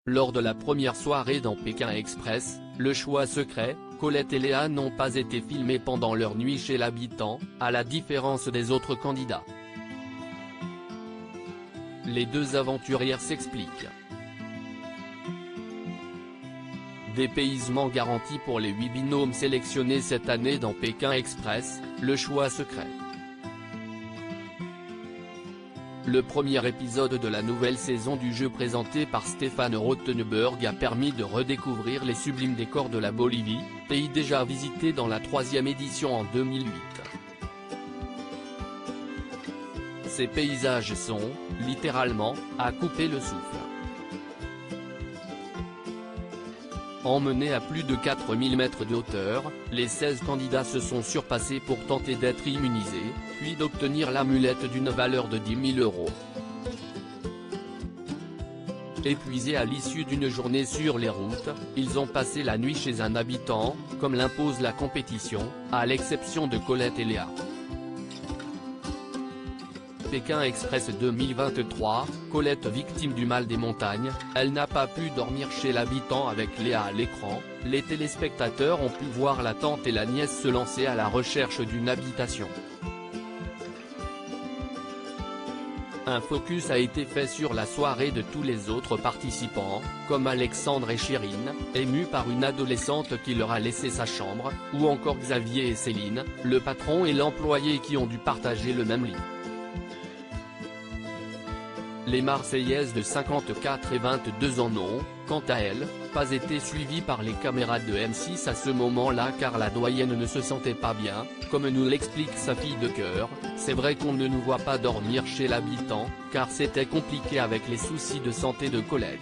Lors de la première soirée dans Pékin Express, le choix secret, Colette et Léa n'ont pas été filmés pendant leur nuit chez l'habitant, à la différence des autres candidats. Les deux aventurières s'expliquent. Dépaysement garanti pour les 8 binômes sélectionnés cette année dans Pékin Express, le choix secret. Le premier épisode de la nouvelle saison du jeu présenté par Stéphane Rothenberg a permis de redécouvrir les sublimes décors de la Bolivie, pays déjà visité dans la 3e édition en 2008. Ces paysages sont, littéralement, à couper le souffle. Emmenés à plus de 4000 mètres de hauteur, les 16 candidats se sont surpassés pour tenter d'être immunisés, puis d'obtenir l'amulette d'une valeur de 10 000 €. Épuisés à l'issue d'une journée sur les routes, ils ont passé la nuit chez un habitant, comme l'impose la compétition, à l'exception de Colette et Léa. Pékin Express 2023, Colette victime du mal des montagnes, elle n'a pas pu dormir chez l'habitant avec Léa à l'écran, les téléspectateurs ont pu voir la tante et la nièce se lancer à la recherche d'une habitation. Un focus a été fait sur la soirée de tous les autres participants, comme Alexandre et Chirine, émus par une adolescente qui leur a laissé sa chambre, ou encore Xavier et Céline, le patron et l'employé qui ont dû partager le même lit. Les Marseillaises de 54 et 22 ans n'ont, quant à elles, pas été suivies par les caméras de M6 à ce moment-là car la doyenne ne se sentait pas bien, comme nous l'explique sa fille de cœur. C'est vrai qu'on ne nous voit pas dormir chez l'habitant, car c'était compliqué avec les soucis de santé de Colette.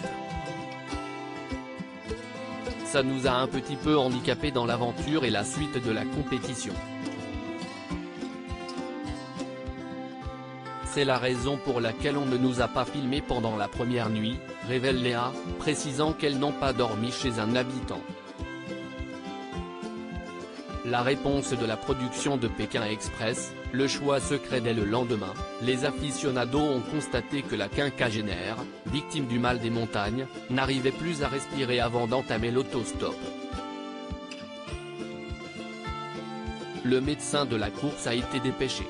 Ça nous a un petit peu handicapé dans l'aventure et la suite de la compétition. C'est la raison pour laquelle on ne nous a pas filmés pendant la première nuit, révèle Léa, précisant qu'elles n'ont pas dormi chez un habitant. La réponse de la production de Pékin Express, le choix secret dès le lendemain, les aficionados ont constaté que la quinquagénaire, victime du mal des montagnes, n'arrivait plus à respirer avant d'entamer l'autostop. Le médecin de la course a été dépêché.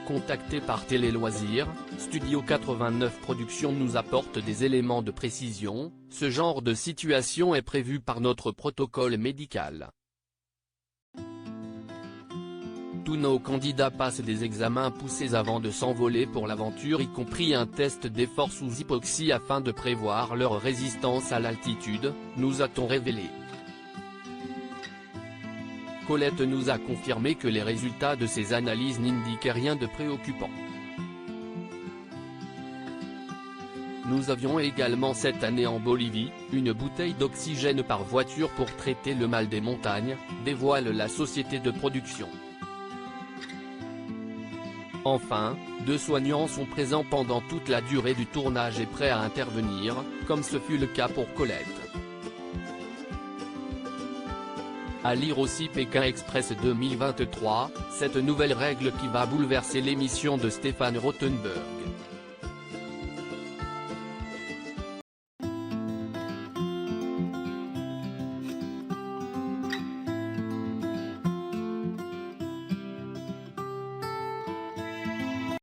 Contacté par Télé Loisirs, Studio 89 Productions nous apporte des éléments de précision, ce genre de situation est prévu par notre protocole médical. Tous nos candidats passent des examens poussés avant de s'envoler pour l'aventure, y compris un test d'effort sous hypoxie afin de prévoir leur résistance à l'altitude, nous a-t-on révélé. Colette nous a confirmé que les résultats de ces analyses n'indiquaient rien de préoccupant. Nous avions également cette année en Bolivie, une bouteille d'oxygène par voiture pour traiter le mal des montagnes, dévoile la société de production. Enfin, 2 soignants sont présents pendant toute la durée du tournage et prêts à intervenir, comme ce fut le cas pour Colette. À lire aussi Pékin Express 2023, cette nouvelle règle qui va bouleverser l'émission de Stéphane Rothenberg.